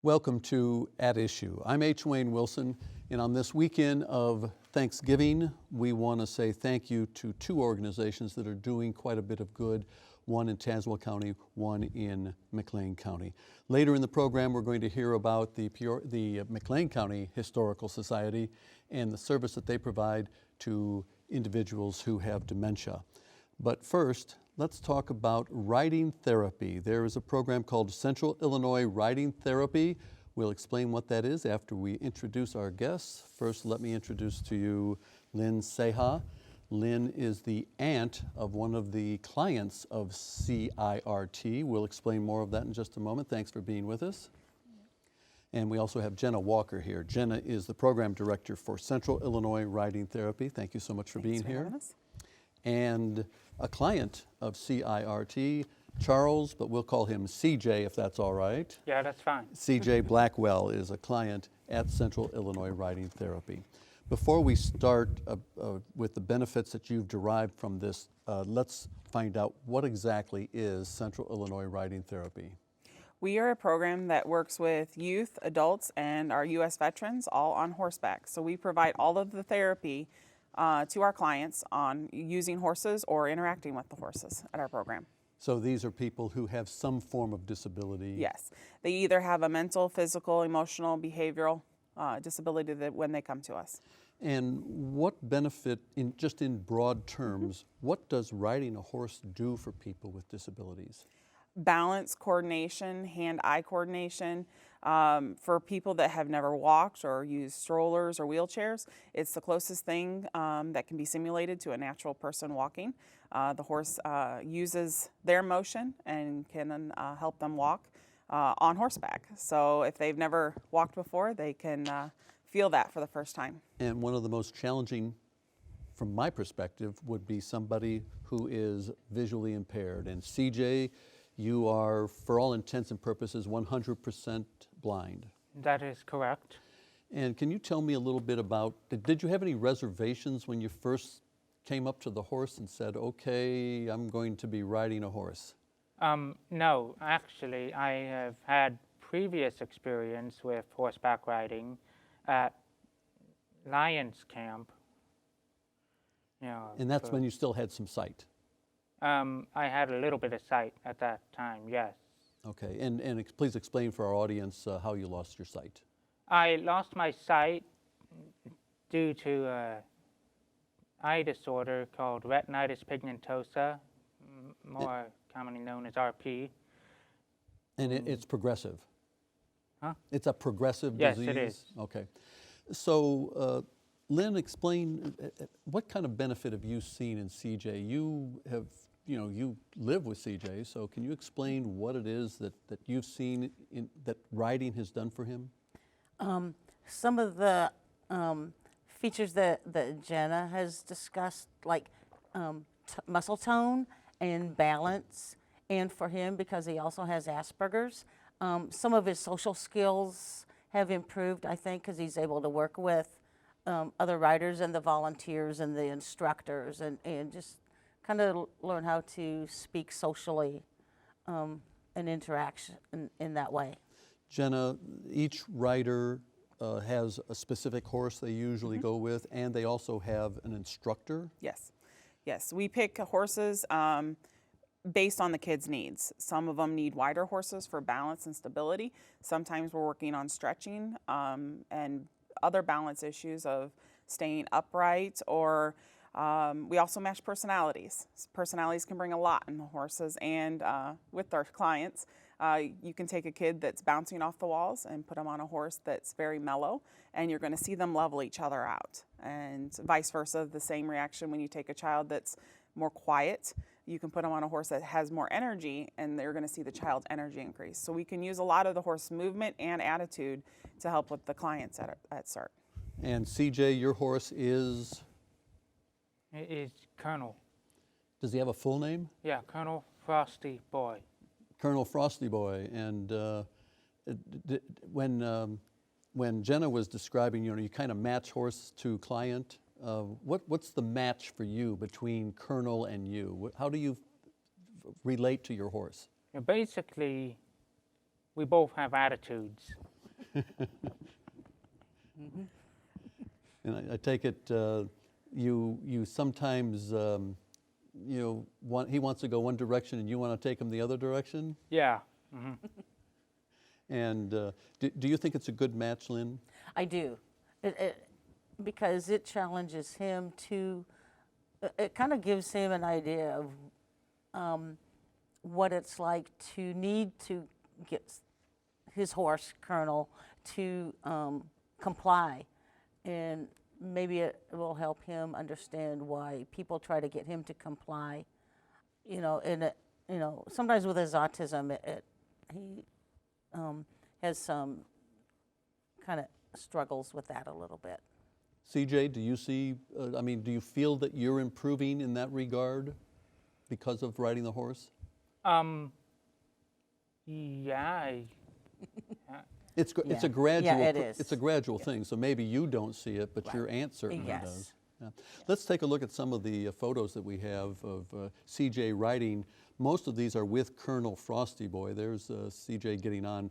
Welcome to At Issue. I'm H. Wayne Wilson, and on this weekend of Thanksgiving, we want to say thank you to two organizations that are doing quite a bit of good, one in Tazewell County, one in McLean County. Later in the program, we're going to hear about the McLean County Historical Society and the service that they provide to individuals who have dementia. But first, let's talk about writing therapy. There is a program called Central Illinois Writing Therapy. We'll explain what that is after we introduce our guests. First, let me introduce to you Lynn Ceja. Lynn is the aunt of one of the clients of CIRT. We'll explain more of that in just a moment. Thanks for being with us. And we also have Jenna Walker here. Jenna is the program director for Central Illinois Writing Therapy. Thank you so much for being here. Having us. And a client of CIRT, Charles, but we'll call him CJ if that's all right. Yeah, that's fine. CJ Blackwell is a client at Central Illinois Writing Therapy. Before we start with the benefits that you've derived from this, let's find out what exactly is Central Illinois Writing Therapy. We are a program that works with youth, adults, and our U.S. veterans all on horseback. So we provide all of the therapy to our clients on using horses or interacting with the horses at our program. So these are people who have some form of disability? Yes. They either have a mental, physical, emotional, behavioral disability when they come to us. And what benefit, just in broad terms, what does riding a horse do for people with disabilities? Balance, coordination, hand-eye coordination. For people that have never walked or used strollers or wheelchairs, it's the closest thing that can be simulated to a natural person walking. The horse uses their motion and can help them walk on horseback. So if they've never walked before, they can feel that for the first time. And one of the most challenging, from my perspective, would be somebody who is visually impaired. And CJ, you are, for all intents and purposes, 100% blind. That is correct. And can you tell me a little bit about, did you have any reservations when you first came up to the horse and said, okay, I'm going to be riding a horse? No, actually, I have had previous experience with horseback riding at Lions Camp. You know, And that's when you still had some sight? I had a little bit of sight at that time, yes. Okay, and please explain for our audience how you lost your sight. I lost my sight due to an eye disorder called retinitis pigmentosa, more commonly known as RP. And it's progressive? Huh? It's a progressive Yes, disease? it is. Okay. So, Lynn, explain, what kind of benefit have you seen in CJ? You live with CJ, so can you explain what it is that you've seen that riding has done for him? Some of the features that Jenna has discussed, like muscle tone and balance, and for him, because he also has Asperger's, some of his social skills have improved, I think, because he's able to work with other riders and the volunteers and the instructors and just kind of learn how to speak socially and interaction in that way. Jenna, each rider has a specific horse they usually go with, and they also have an instructor? Yes. Yes, we pick horses based on the kids' needs. Some of them need wider horses for balance and stability. Sometimes we're working on stretching and other balance issues of staying upright, or we also match personalities. Personalities can bring a lot in the horses, and with our clients, you can take a kid that's bouncing off the walls and put them on a horse that's very mellow, and you're going to see them level each other out. And vice versa, the same reaction when you take a child that's more quiet. You can put them on a horse that has more energy, and they're going to see the child's energy increase. So we can use a lot of the horse movement and attitude to help with the clients at start. And CJ, your horse is? It is Colonel. Does he have a full name? Yeah, Colonel Frosty Boy. Colonel Frosty Boy. And when Jenna was describing, you kind of match horse to client. What's the match for you between Colonel and you? How do you relate to your horse? Basically, we both have attitudes. And I take it you sometimes he wants to go one direction and you want to take him the other direction. Yeah. And do you think it's a good match, Lynn? I do, because it challenges him to, it kind of gives him an idea of what it's like to need to get his horse, Colonel, to comply. And maybe it will help him understand why people try to get him to comply. Sometimes with his autism, he has some kind of struggles with that a little bit. CJ, do you see, do you feel that you're improving in that regard because of riding the horse? Yeah. It's Yeah. a gradual Yeah, it is. It's a gradual thing. So maybe you don't see it, but your aunt certainly Yes. does. Yeah. Let's take a look at some of the photos that we have of CJ riding. Most of these are with Colonel Frosty Boy. There's CJ getting on.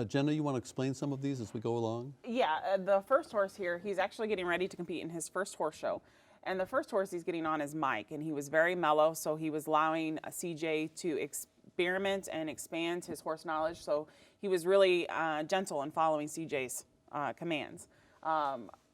Jenna, you want to explain some of these as we go along? Yeah, the first horse here, he's actually getting ready to compete in his first horse show. And the first horse he's getting on is Mike, and he was very mellow, so he was allowing CJ to experiment and expand his horse knowledge. So he was really gentle in following CJ's commands.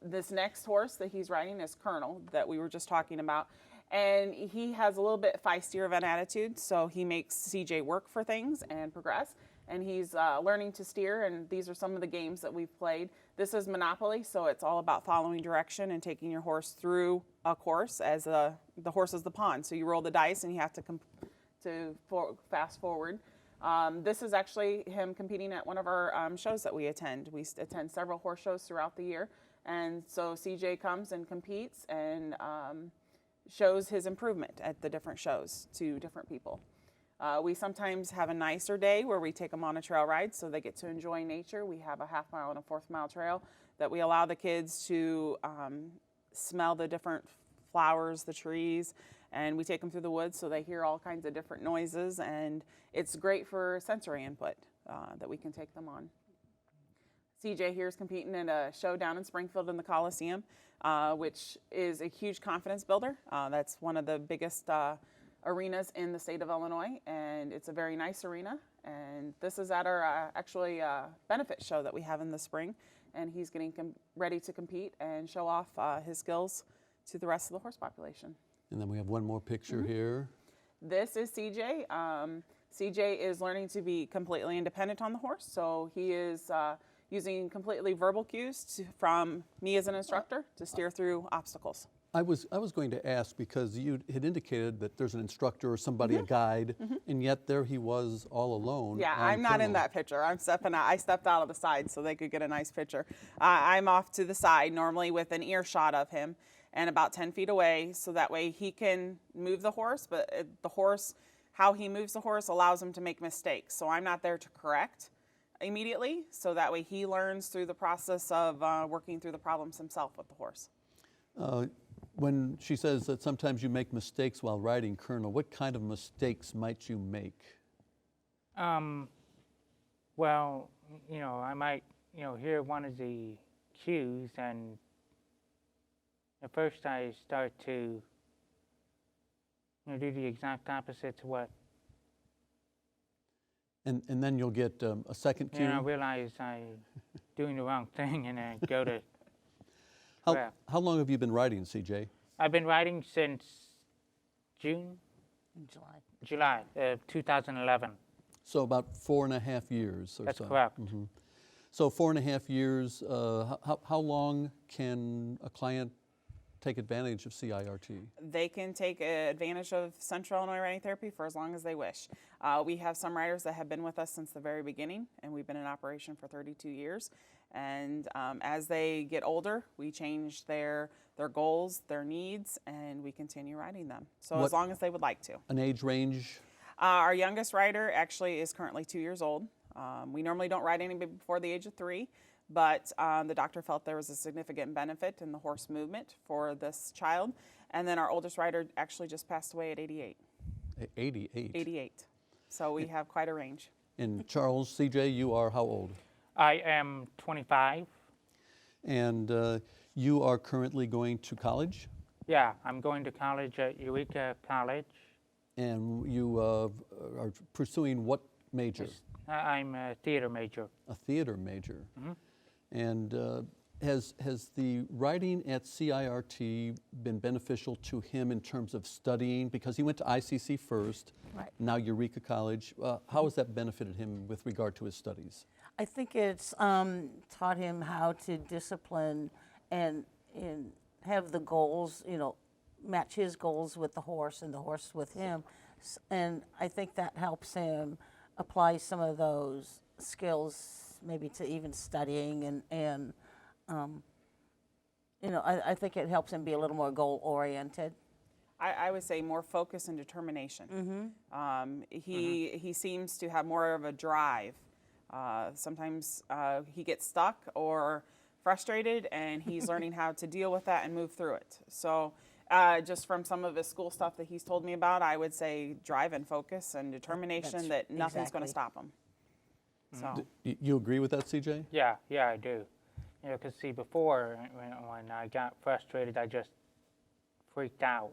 This next horse that he's riding is Colonel, that we were just talking about. And he has a little bit feistier of an attitude, so he makes CJ work for things and progress. And he's learning to steer, and these are some of the games that we've played. This is Monopoly, so it's all about following direction and taking your horse through a course as the horse is the pawn. So you roll the dice and you have to fast forward. This is actually him competing at one of our shows that we attend. We attend several horse shows throughout the year. And so CJ comes and competes and shows his improvement at the different shows to different people. We sometimes have a nicer day where we take them on a trail ride so they get to enjoy nature. We have a half-mile and a fourth-mile trail that we allow the kids to smell the different flowers, the trees, and we take them through the woods so they hear all kinds of different noises, and it's great for sensory input that we can take them on. CJ here is competing in a show down in Springfield in the Coliseum, which is a huge confidence builder. That's one of the biggest arenas in the state of Illinois, and it's a very nice arena. And this is at our benefit show that we have in the spring, and he's getting ready to compete and show off his skills to the rest of the horse population. And then we have one more picture here. This is CJ. CJ is learning to be completely independent on the horse, so he is using completely verbal cues from me as an instructor to steer through obstacles. I was going to ask because you had indicated that there's an instructor or somebody, a guide, and yet there he was all alone. Yeah, on I'm not in Colonel. that picture. I'm stepping out. I stepped out of the side so they could get a nice picture. I'm off to the side, normally with an earshot of him, and about 10 feet away, so that way he can move the horse, but the horse, how he moves the horse allows him to make mistakes. So I'm not there to correct immediately, so that way he learns through the process of working through the problems himself with the horse. When she says that sometimes you make mistakes while riding, Colonel, what kind of mistakes might you make? Well, I might, hear one of the cues, and at first I start to, do the exact opposite to what, And then you'll get a second cue. I realize I'm doing the wrong thing, and I go to crap. How long have you been riding, CJ? I've been riding since In July. July of 2011. So about 4.5 years or That's so. correct. So 4.5 years, how long can a client take advantage of CIRT? They can take advantage of Central Illinois Riding Therapy for as long as they wish. We have some riders that have been with us since the very beginning, and we've been in operation for 32 years. And as they get older, we change their goals, their needs, and we continue riding them. So as long as they would like to. An age range? Our youngest rider actually is currently 2 years old. We normally don't ride anybody before the age of 3. But the doctor felt there was a significant benefit in the horse movement for this child. And then our oldest rider actually just passed away at 88. 88. 88. So we have quite a range. And Charles, CJ, you are how old? I am 25. And you are currently going to college, Yeah, I'm going to college at Eureka College. and you are pursuing what major? I'm a theater major. A theater major. And has the writing at CIRT been beneficial to him in terms of studying? Because he went to ICC first, Right. now Eureka College. How has that benefited him with regard to his studies? I think it's taught him how to discipline and have the goals, match his goals with the horse and the horse with him. And I think that helps him apply some of those skills maybe to even studying and I think it helps him be a little more goal oriented. I would say more focus and determination. He seems to have more of a drive. Sometimes he gets stuck or frustrated, and he's learning how to deal with that and move through it. So just from some of his school stuff that he's told me about, I would say drive and focus and determination that nothing's going to stop him. So You agree with that, CJ? Yeah, I do. Because see, before when I got frustrated, I just freaked out.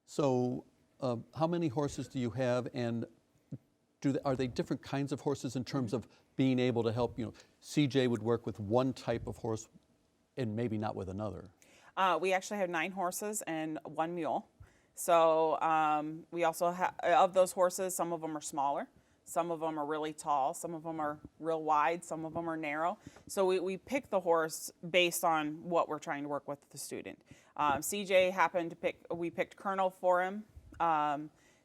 So how many horses do you have, and are they different kinds of horses in terms of being able to help? CJ would work with one type of horse and maybe not with another. we actually have 9 horses and 1 mule. So we also have, of those horses, some of them are smaller. Some of them are really tall, some of them are real wide, some of them are narrow. So we pick the horse based on what we're trying to work with the student. CJ happened to we picked Colonel for him,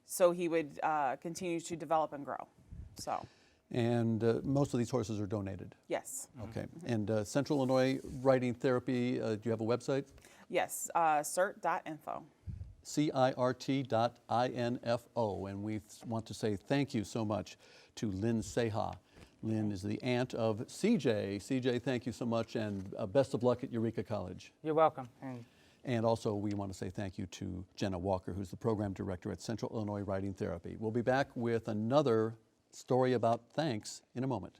so he would continue to develop and grow. So. And most of these horses are donated. Yes. Okay. And Central Illinois Riding Therapy, do you have a website? Yes, cert.info. CIRT.info, and we want to say thank you so much to Lynn Seha. Lynn is the aunt of CJ. CJ, thank you so much, and best of luck at Eureka College. You're welcome. And also, we want to say thank you to Jenna Walker, who's the program director at Central Illinois Riding Therapy. We'll be back with another story about thanks in a moment.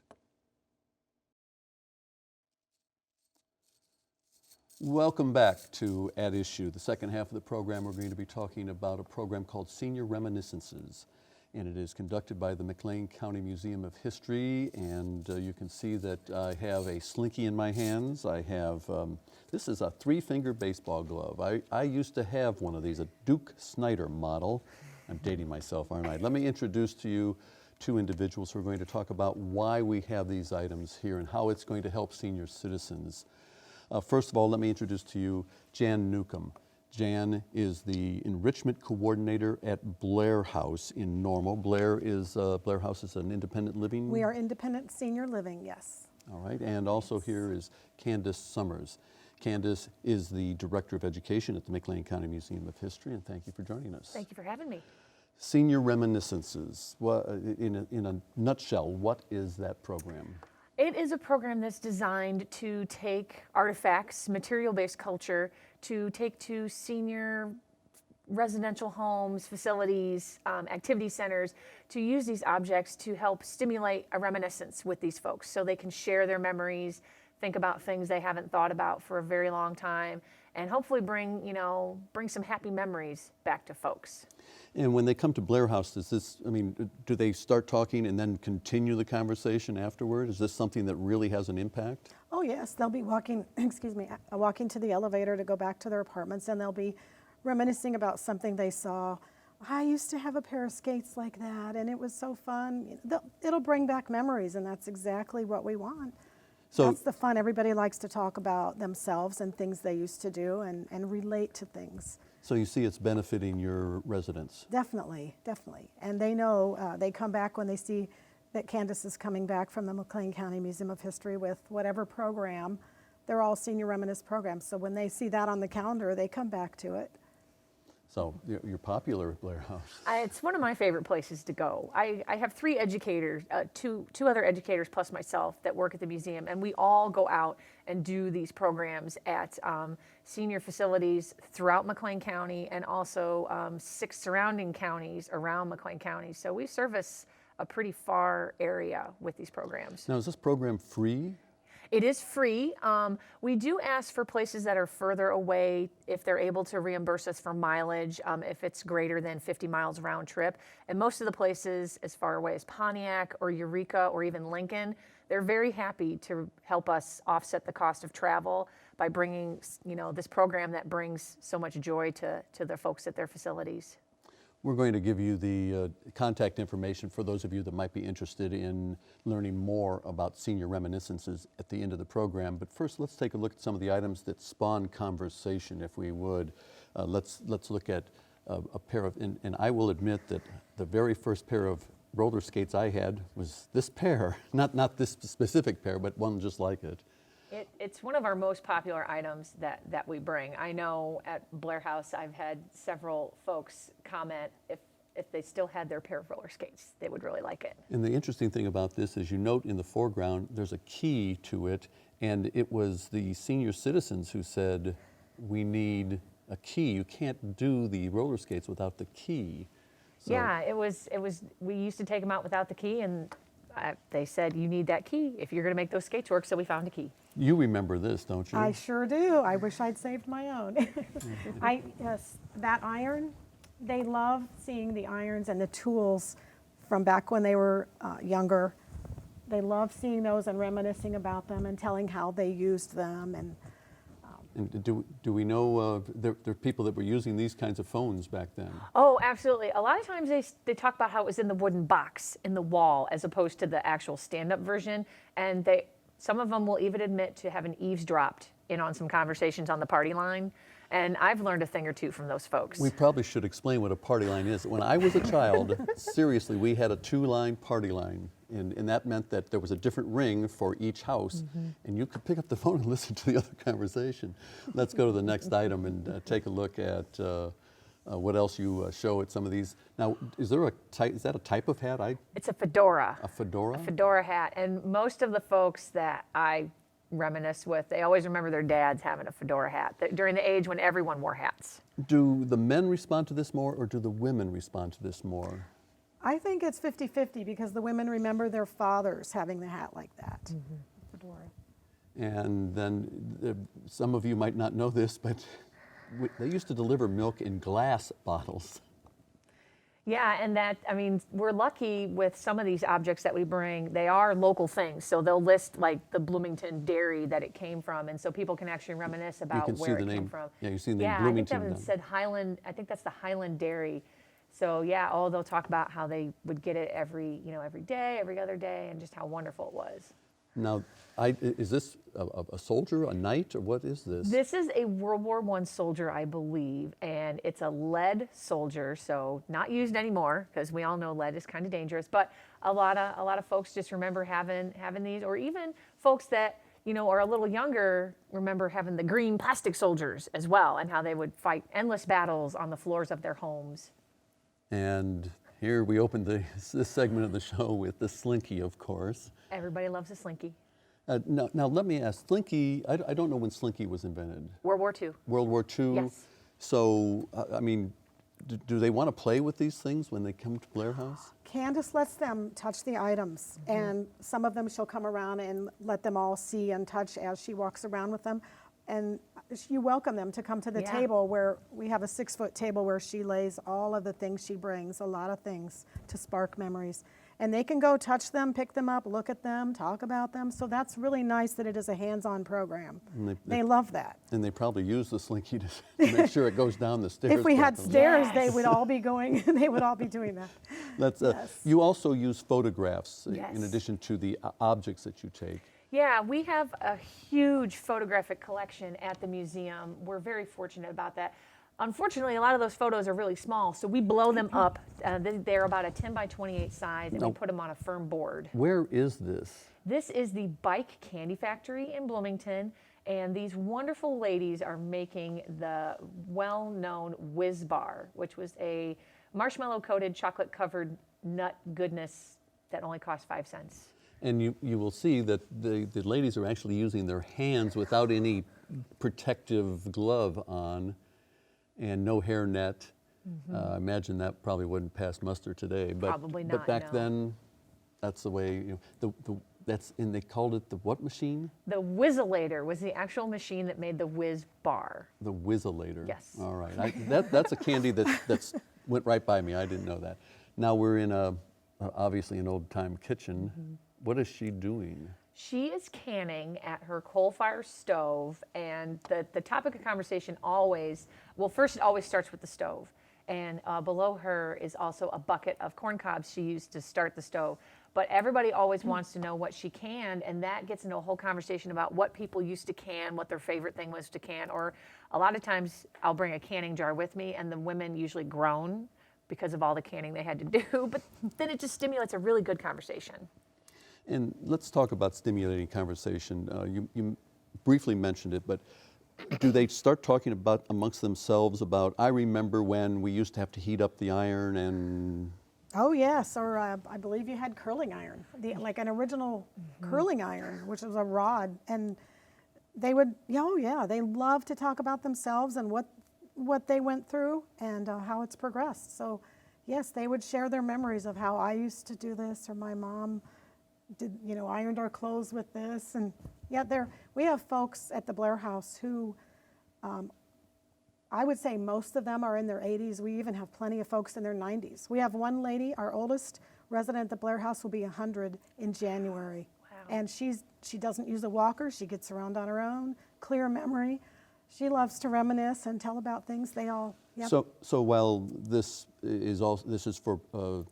Welcome back to At Issue. The second half of the program, we're going to be talking about a program called Senior Reminiscences, and it is conducted by the McLean County Museum of History. And you can see that I have a slinky in my hands. I have, this is a 3-finger baseball glove. I used to have one of these, a Duke Snyder model. I'm dating myself, aren't I? Let me introduce to you 2 individuals who are going to talk about why we have these items here and how it's going to help senior citizens. First of all, let me introduce to you Jan Newcomb. Jan is the enrichment coordinator at Blair House in Normal. Blair House is an independent living? We are independent senior living, yes. All right, and also here is Candace Summers. Candace is the Director of Education at the McLean County Museum of History, and thank you for joining us. Thank you for having me. Senior Reminiscences, in a nutshell, what is that program? It is a program that's designed to take artifacts, material-based culture, to take to senior residential homes, facilities, activity centers, to use these objects to help stimulate a reminiscence with these folks so they can share their memories, think about things they haven't thought about for a very long time, and hopefully bring some happy memories back to folks. And when they come to Blair House, do they start talking and then continue the conversation afterward? Is this something that really has an impact? Oh yes, they'll be walking, walking to the elevator to go back to their apartments, and they'll be reminiscing about something they saw. I used to have a pair of skates like that, and it was so fun. It'll bring back memories, and that's exactly what we want. So that's the fun. Everybody likes to talk about themselves and things they used to do and relate to things. So you see it's benefiting your residents? Definitely, definitely. And they know, they come back when they see that Candace is coming back from the McLean County Museum of History with whatever program. They're all Senior Reminisce programs. So when they see that on the calendar, they come back to it. So you're popular at Blair House. It's one of my favorite places to go. I have 3 educators, two other educators plus myself that work at the museum, and we all go out and do these programs at senior facilities throughout McLean County and also 6 surrounding counties around McLean County. So we service a pretty far area with these programs. Now, is this program free? It is free. We do ask for places that are further away if they're able to reimburse us for mileage, if it's greater than 50 miles round trip. And most of the places as far away as Pontiac or Eureka or even Lincoln, they're very happy to help us offset the cost of travel by bringing, this program that brings so much joy to the folks at their facilities. We're going to give you the contact information for those of you that might be interested in learning more about Senior Reminiscences at the end of the program. But first, let's take a look at some of the items that spawn conversation, if we would. Let's look at a pair of, and I will admit that the very first pair of roller skates I had was this pair, not this specific pair, but one just like it. It's one of our most popular items that we bring. I know at Blair House I've had several folks comment if they still had their pair of roller skates, they would really like it. And the interesting thing about this is you note in the foreground there's a key to it, and it was the senior citizens who said, we need a key. You can't do the roller skates without the key. So, Yeah, it was. We used to take them out without the key, and they said you need that key if you're going to make those skates work. So we found a key. You remember this, don't you? I sure do. I wish I'd saved my own. Yes, that iron, they love seeing the irons and the tools from back when they were younger. They love seeing those and reminiscing about them and telling how they used them. And do we know there are people that were using these kinds of phones back then? Oh, absolutely. A lot of times they talk about how it was in the wooden box in the wall as opposed to the actual stand-up version, and some of them will even admit to having eavesdropped in on some conversations on the party line. And I've learned a thing or two from those folks. We probably should explain what a party line is. When I was a child, seriously, we had a 2-line party line. And that meant that there was a different ring for each house. And you could pick up the phone and listen to the other conversation. Let's go to the next item and take a look at what else you show at some of these. Now, is that a type of hat? It's a fedora. A fedora? A fedora hat. And most of the folks that I reminisce with, they always remember their dads having a fedora hat during the age when everyone wore hats. Do the men respond to this more, or do the women respond to this more? I think it's 50-50 because the women remember their fathers having the hat like that. Fedora. And then some of you might not know this, but they used to deliver milk in glass bottles. Yeah, and we're lucky with some of these objects that we bring. They are local things, so they'll list like the Bloomington dairy that it came from, and so people can actually reminisce about where it came from. Yeah, you see the name Yeah, Bloomington. I think that said Highland. I think that's the Highland Dairy. So yeah, they'll talk about how they would get it every day, every other day, and just how wonderful it was. Now, is this a soldier, a knight, or what is this? This is a World War I soldier, I believe, and it's a lead soldier, so not used anymore because we all know lead is kind of dangerous. But a lot of folks just remember having these, or even folks that are a little younger remember having the green plastic soldiers as well, and how they would fight endless battles on the floors of their homes. And here we open this segment of the show with the Slinky, of course. Everybody loves a Slinky. Now let me ask, Slinky, I don't know when Slinky was invented. World War II. World War II? Yes. So, do they want to play with these things when they come to Blair House? Candace lets them touch the items, and some of them she'll come around and let them all see and touch as she walks around with them. And you welcome them to come to the Yeah. table where we have a 6-foot table where she lays all of the things she brings, a lot of things to spark memories. And they can go touch them, pick them up, look at them, talk about them. So that's really nice that it is a hands-on program. And They love that. And they probably use the Slinky to make sure it goes down the stairs. If we had properly. stairs, they would all be going, they would all be doing that. That's, Yes. You also use photographs Yes. in addition to the objects that you take. Yeah, we have a huge photographic collection at the museum. We're very fortunate about that. Unfortunately, a lot of those photos are really small, so we blow them up. They're about a 10 by 28 size, and we put them on a firm board. Where is this? This is the Bike Candy Factory in Bloomington, and these wonderful ladies are making the well-known Whiz Bar, which was a marshmallow-coated, chocolate-covered nut goodness that only cost 5 cents. And you will see that the ladies are actually using their hands without any protective glove on, and no hairnet. I imagine that probably wouldn't pass muster today. But, Probably But not, back no. then, That's the way, they called it the what machine? The Whizzolator was the actual machine that made the Whiz bar. The Whizzolator. Yes. All right. That's a candy that's went right by me. I didn't know that. Now we're in obviously an old-time kitchen. What is she doing? She is canning at her coal fire stove, and the topic of conversation always, well, first it always starts with the stove. And below her is also a bucket of corn cobs she used to start the stove. But everybody always wants to know what she canned, and that gets into a whole conversation about what people used to can, what their favorite thing was to can. Or a lot of times I'll bring a canning jar with me, and the women usually groan because of all the canning they had to do. But then it just stimulates a really good conversation. And let's talk about stimulating conversation. You briefly mentioned it, but do they start talking about amongst themselves about, I remember when we used to have to heat up the iron and... Oh yes, or I believe you had curling iron, like an original curling iron, which was a rod, and they would, they love to talk about themselves and what they went through and how it's progressed. So yes, they would share their memories of how I used to do this, or my mom did, ironed our clothes with this, and we have folks at the Blair House who, I would say most of them are in their 80s. We even have plenty of folks in their 90s. We have one lady, our oldest resident at the Blair House will be 100 in January. Wow. And she doesn't use a walker. She gets around on her own, clear memory. She loves to reminisce and tell about things. They all, So while this is for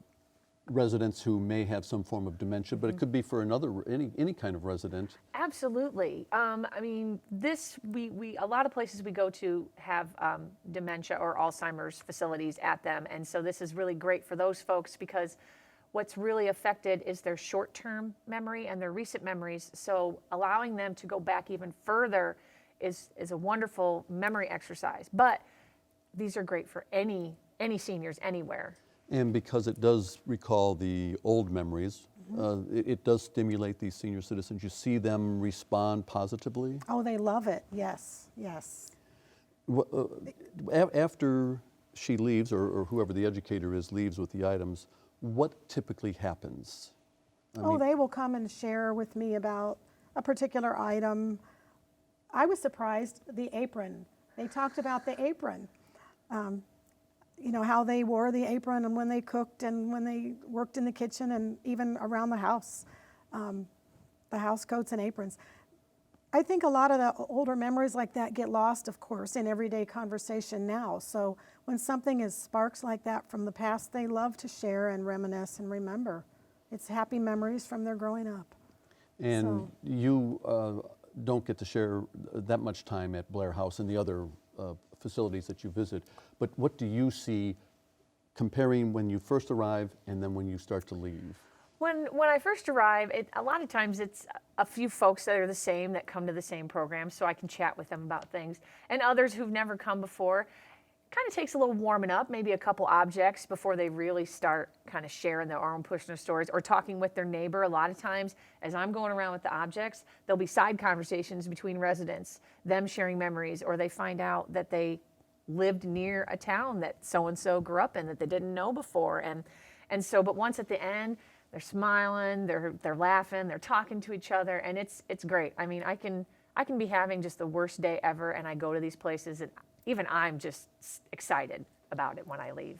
residents who may have some form of dementia, but it could be for any kind of resident. Absolutely. I mean, a lot of places we go to have dementia or Alzheimer's facilities at them, and so this is really great for those folks because what's really affected is their short-term memory and their recent memories. So allowing them to go back even further is a wonderful memory exercise. But these are great for any seniors anywhere. And because it does recall the old memories, it does stimulate these senior citizens. You see them respond positively. Oh, they love it. Yes. After she leaves, or whoever the educator is leaves with the items, what typically happens? They will come and share with me about a particular item. I was surprised, the apron. They talked about the apron. How they wore the apron and when they cooked and when they worked in the kitchen and even around the house, the house coats and aprons. I think a lot of the older memories like that get lost, of course, in everyday conversation now. So when something is sparks like that from the past, they love to share and reminisce and remember. It's happy memories from their growing up. And you don't get to share that much time at Blair House and the other facilities that you visit, but what do you see comparing when you first arrive and then when you start to leave? When I first arrive, a lot of times it's a few folks that are the same that come to the same program, so I can chat with them about things, and others who've never come before. Kind of takes a little warming up, maybe a couple objects before they really start kind of sharing their own personal stories or talking with their neighbor. A lot of times, as I'm going around with the objects, there'll be side conversations between residents, them sharing memories, or they find out that they lived near a town that so-and-so grew up in that they didn't know before. And so, but once at the end, they're smiling, they're laughing, they're talking to each other, and it's great. I mean, I can be having just the worst day ever, and I go to these places, and even I'm just excited about it when I leave.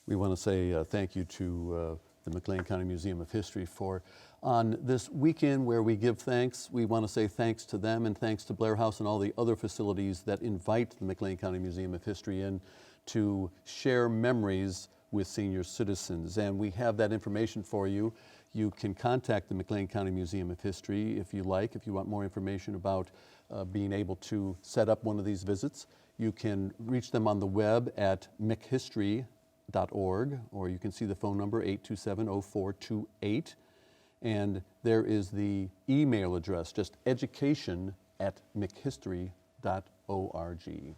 We want to say thank you to the McLean County Museum of History for, on this weekend where we give thanks, we want to say thanks to them and thanks to Blair House and all the other facilities that invite the McLean County Museum of History in to share memories with senior citizens. And we have that information for you. You can contact the McLean County Museum of History if you like, if you want more information about being able to set up one of these visits. You can reach them on the web at mchistory.org, or you can see the phone number 827-0428. And there is the email address, just education@mchistory.org.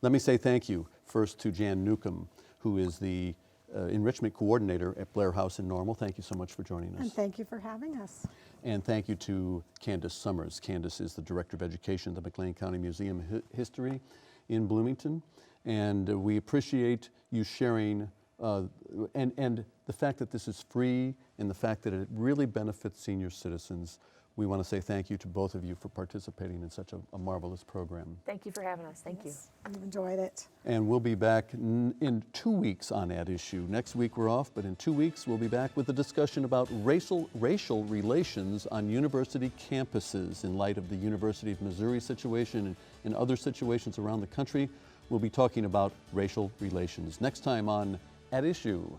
Let me say thank you first to Jan Newcomb, who is the enrichment coordinator at Blair House in Normal. Thank you so much for joining us. And thank you for having us. And thank you to Candace Summers. Candace is the Director of Education at the McLean County Museum of History in Bloomington. And we appreciate you sharing and the fact that this is free and the fact that it really benefits senior citizens. We want to say thank you to both of you for participating in such a marvelous program. Thank you for having us. Thank you. We've enjoyed it. And we'll be back in 2 weeks on At Issue. Next week we're off, but in 2 weeks we'll be back with a discussion about racial relations on university campuses in light of the University of Missouri situation and other situations around the country. We'll be talking about racial relations next time on At Issue.